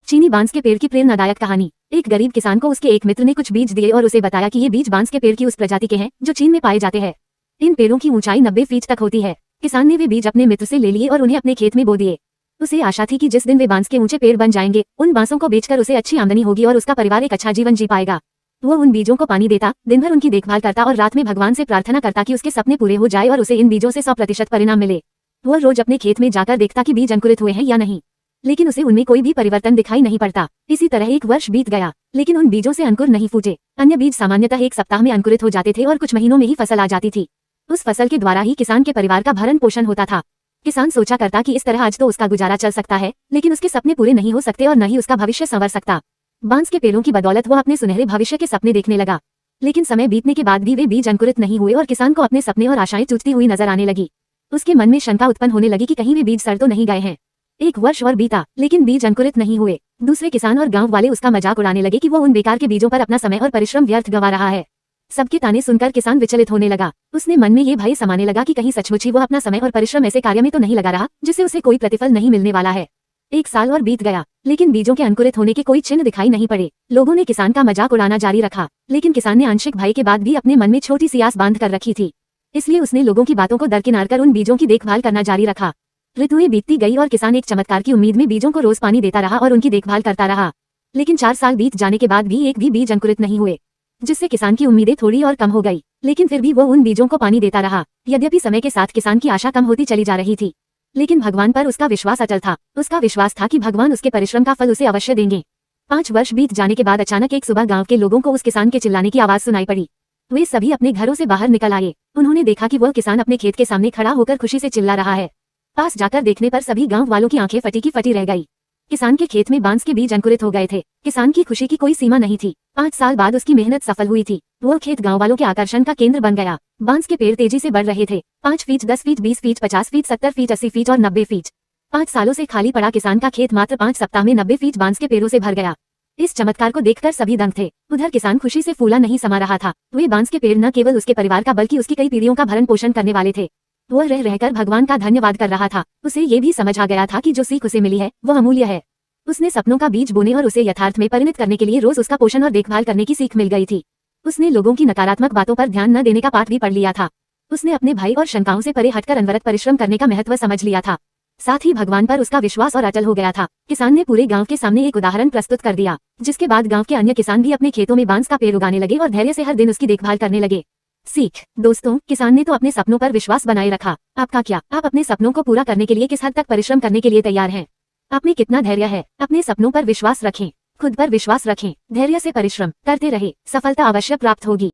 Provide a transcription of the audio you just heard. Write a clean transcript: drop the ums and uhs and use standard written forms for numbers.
चीनी बांस के पेड़ की प्रेरणादायक कहानी। एक गरीब किसान को उसके एक मित्र ने कुछ बीज दिए और उसे बताया कि ये बीज बांस के पेड़ की उस प्रजाति के हैं जो चीन में पाए जाते हैं। इन पेड़ों की ऊंचाई 90 फीट तक होती है। किसान ने वे बीज अपने मित्र से ले लिए और उन्हें अपने खेत में बो दिए। उसे आशा थी कि जिस दिन वे बांस के ऊंचे पेड़ बन जाएंगे, उन बांसों को बेचकर उसे अच्छी आमदनी होगी और उसका परिवार एक अच्छा जीवन जी पाएगा। वो उन बीजों को पानी देता, दिन भर उनकी देखभाल करता और रात में भगवान से प्रार्थना करता कि उसके सपने पूरे हो जाए और उसे इन बीजों से 100% परिणाम मिले। वो रोज अपने खेत में जाकर देखता कि बीज अंकुरित हुए हैं या नहीं, लेकिन उसे उनमें कोई भी परिवर्तन दिखाई नहीं पड़ता। इसी तरह एक वर्ष बीत गया, लेकिन उन बीजों से अंकुर नहीं फूटे। अन्य बीज सामान्यतः एक सप्ताह में अंकुरित हो जाते थे और कुछ महीनों में ही फसल आ जाती थी। उस फसल के द्वारा ही किसान के परिवार का भरण पोषण होता था। किसान सोचा करता कि इस तरह आज तो उसका गुजारा चल सकता है, लेकिन उसके सपने पूरे नहीं हो सकते और न ही उसका भविष्य संवर सकता। बांस के पेड़ों की बदौलत वो अपने सुनहरे भविष्य के सपने देखने लगा, लेकिन समय बीतने के बाद भी वे बीज अंकुरित नहीं हुए और किसान को अपने सपने और आशाएं टूटती हुई नजर आने लगी। उसके मन में शंका उत्पन्न होने लगी कि कहीं वे बीज सड़ तो नहीं गए हैं। एक वर्ष और बीता, लेकिन बीज अंकुरित नहीं हुए। दूसरे किसान और गांव वाले उसका मजाक उड़ाने लगे कि वो उन बेकार के बीजों पर अपना समय और परिश्रम व्यर्थ गंवा रहा है। सबके ताने सुनकर किसान विचलित होने लगा। उसने मन में ये भय समाने लगा कि कहीं सचमुच ही वो अपना समय और परिश्रम ऐसे कार्य में तो नहीं लगा रहा जिससे उसे कोई प्रतिफल नहीं मिलने वाला है। एक साल और बीत गया, लेकिन बीजों के अंकुरित होने के कोई चिन्ह दिखाई नहीं पड़े। लोगों ने किसान का मजाक उड़ाना जारी रखा, लेकिन किसान ने आंशिक भय के बाद भी अपने मन में छोटी सी आस बांध कर रखी थी। इसलिए उसने लोगों की बातों को दरकिनार कर उन बीजों की देखभाल करना जारी रखा। ऋतुएं बीतती गई और किसान एक चमत्कार की उम्मीद में बीजों को रोज पानी देता रहा और उनकी देखभाल करता रहा। लेकिन 4 साल बीत जाने के बाद भी एक भी बीज अंकुरित नहीं हुए, जिससे किसान की उम्मीदें थोड़ी और कम हो गई। लेकिन फिर भी वो उन बीजों को पानी देता रहा। यद्यपि समय के साथ किसान की आशा कम होती चली जा रही थी, लेकिन भगवान पर उसका विश्वास अटल था। उसका विश्वास था कि भगवान उसके परिश्रम का फल उसे अवश्य देंगे। 5 वर्ष बीत जाने के बाद अचानक एक सुबह गांव के लोगों को उस किसान के चिल्लाने की आवाज सुनाई पड़ी। वे सभी अपने घरों से बाहर निकल आए। उन्होंने देखा कि वह किसान अपने खेत के सामने खड़ा होकर खुशी से चिल्ला रहा है। पास जाकर देखने पर सभी गांव वालों की आंखें फटी की फटी रह गई। किसान के खेत में बांस के बीज अंकुरित हो गए थे। किसान की खुशी की कोई सीमा नहीं थी। 5 साल बाद उसकी मेहनत सफल हुई थी। वो खेत गांव वालों के आकर्षण का केंद्र बन गया। बांस के पेड़ तेजी से बढ़ रहे थे। 5 feet, 10 feet, 20 feet, 50 feet, 70 feet, 80 feet और 90 फीट। 5 सालों से खाली पड़ा किसान का खेत मात्र 5 सप्ताह में 90 फीट बांस के पेड़ों से भर गया। इस चमत्कार को देखकर सभी दंग थे। उधर किसान खुशी से फूला नहीं समा रहा था। वे बांस के पेड़ न केवल उसके परिवार का बल्कि उसकी कई पीढ़ियों का भरण पोषण करने वाले थे। वह रह रहकर भगवान का धन्यवाद कर रहा था। उसे ये भी समझ आ गया था कि जो सीख उसे मिली है वह अमूल्य है। उसने सपनों का बीज बोने और उसे यथार्थ में परिणत करने के लिए रोज उसका पोषण और देखभाल करने की सीख मिल गई थी। उसने लोगों की नकारात्मक बातों पर ध्यान न देने का पाठ भी पढ़ लिया था। उसने अपने भय और शंकाओं से परे हटकर अनवरत परिश्रम करने का महत्व समझ लिया था। साथ ही भगवान पर उसका विश्वास और अटल हो गया था। किसान ने पूरे गांव के सामने एक उदाहरण प्रस्तुत कर दिया, जिसके बाद गांव के अन्य किसान भी अपने खेतों में बांस का पेड़ उगाने लगे और धैर्य से हर दिन उसकी देखभाल करने लगे। सीख दोस्तों, किसान ने तो अपने सपनों पर विश्वास बनाए रखा। आपका क्या? आप अपने सपनों को पूरा करने के लिए किस हद तक परिश्रम करने के लिए तैयार हैं? आप में कितना धैर्य है? अपने सपनों पर विश्वास रखें, खुद पर विश्वास रखें, धैर्य से परिश्रम करते रहे, सफलता अवश्य प्राप्त होगी।